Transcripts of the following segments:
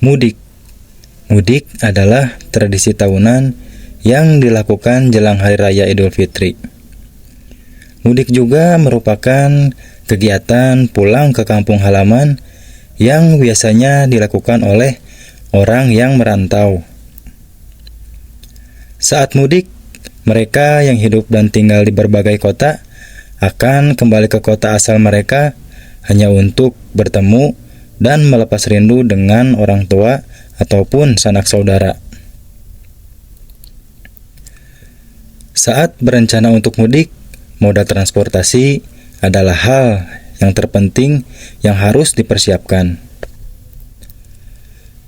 Mudik. Mudik adalah tradisi tahunan yang dilakukan jelang Hari Raya Idul Fitri. Mudik juga merupakan kegiatan pulang ke kampung halaman yang biasanya dilakukan oleh orang yang merantau. Saat mudik, mereka yang hidup dan tinggal di berbagai kota akan kembali ke kota asal mereka hanya untuk bertemu dan melepas rindu dengan orang tua ataupun sanak saudara. Saat berencana untuk mudik, moda transportasi adalah hal yang terpenting yang harus dipersiapkan.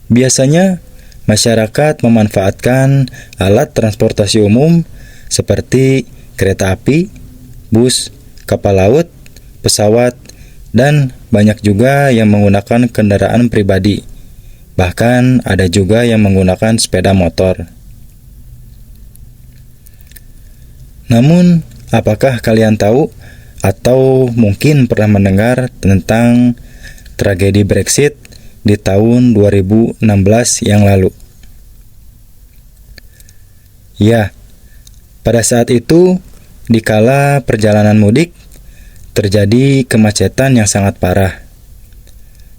Biasanya, masyarakat memanfaatkan alat transportasi umum seperti kereta api, bus, kapal laut, pesawat, dan banyak juga yang menggunakan kendaraan pribadi. Bahkan ada juga yang menggunakan sepeda motor. Namun, apakah kalian tahu atau mungkin pernah mendengar tentang tragedi Brexit di tahun 2016 yang lalu? Ya, pada saat itu, dikala perjalanan mudik, terjadi kemacetan yang sangat parah.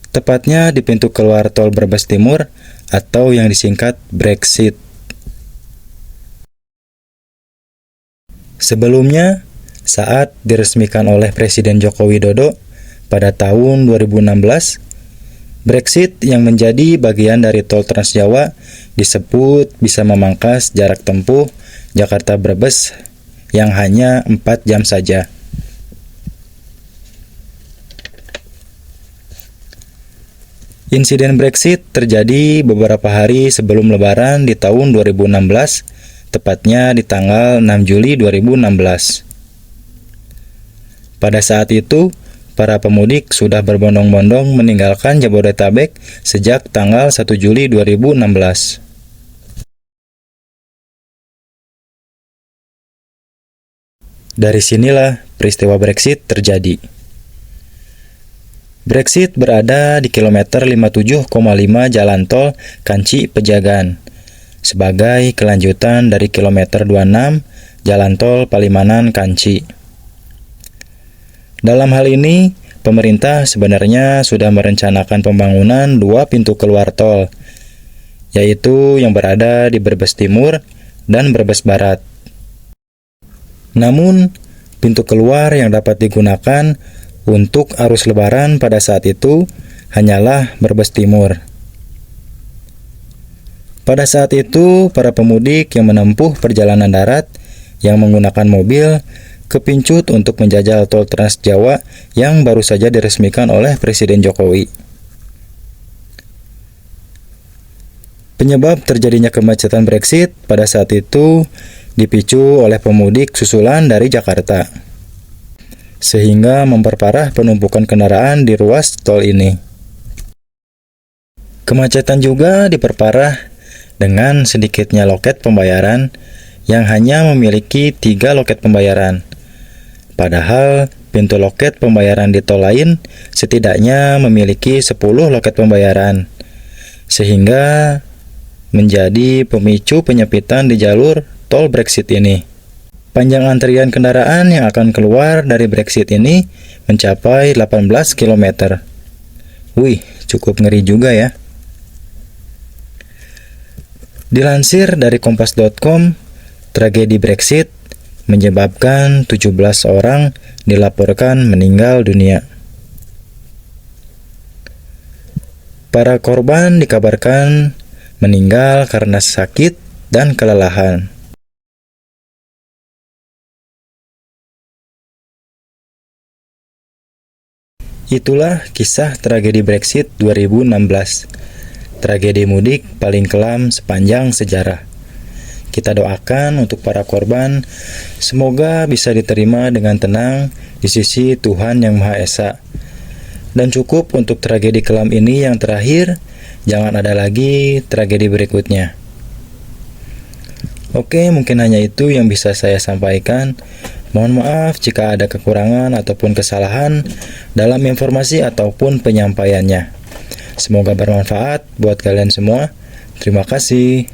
Tepatnya di pintu keluar tol Brebes Timur atau yang disingkat Brexit. Sebelumnya, saat diresmikan oleh Presiden Joko Widodo pada tahun 2016, Brexit yang menjadi bagian dari tol Trans Jawa disebut bisa memangkas jarak tempuh Jakarta-Brebes yang hanya 4 jam saja. Insiden Brexit terjadi beberapa hari sebelum Lebaran di tahun 2016, tepatnya di tanggal 6 Juli 2016. Pada saat itu, para pemudik sudah berbondong-bondong meninggalkan Jabodetabek sejak tanggal 1 Juli 2016. Dari sinilah peristiwa Brexit terjadi. Brexit berada di kilometer 57,5 jalan tol Kanci Pejagan, sebagai kelanjutan dari kilometer 26 jalan tol Palimanan Kanci. Dalam hal ini, pemerintah sebenarnya sudah merencanakan pembangunan 2 pintu keluar tol, yaitu yang berada di Brebes Timur dan Brebes Barat. Namun, pintu keluar yang dapat digunakan untuk arus Lebaran pada saat itu hanyalah Brebes Timur. Pada saat itu, para pemudik yang menempuh perjalanan darat yang menggunakan mobil kepincut untuk menjajal tol Trans Jawa yang baru saja diresmikan oleh Presiden Jokowi. Penyebab terjadinya kemacetan Brexit pada saat itu dipicu oleh pemudik susulan dari Jakarta, sehingga memperparah penumpukan kendaraan di ruas tol ini. Kemacetan juga diperparah dengan sedikitnya loket pembayaran yang hanya memiliki 3 loket pembayaran. Padahal pintu loket pembayaran di tol lain setidaknya memiliki 10 loket pembayaran, sehingga menjadi pemicu penyempitan di jalur tol Brexit ini. Panjang antrian kendaraan yang akan keluar dari Brexit ini mencapai 18 km. Wih, cukup ngeri juga ya. Dilansir dari kompas.com, tragedi Brexit menyebabkan 17 orang dilaporkan meninggal dunia. Para korban dikabarkan meninggal karena sakit dan kelelahan. Itulah kisah tragedi Brexit 2016. Tragedi mudik paling kelam sepanjang sejarah. Kita doakan untuk para korban, semoga bisa diterima dengan tenang di sisi Tuhan Yang Maha Esa. Dan cukup untuk tragedi kelam ini yang terakhir, jangan ada lagi tragedi berikutnya. Oke, mungkin hanya itu yang bisa saya sampaikan. Mohon maaf jika ada kekurangan ataupun kesalahan dalam informasi ataupun penyampaiannya. Semoga bermanfaat buat kalian semua. Terima kasih.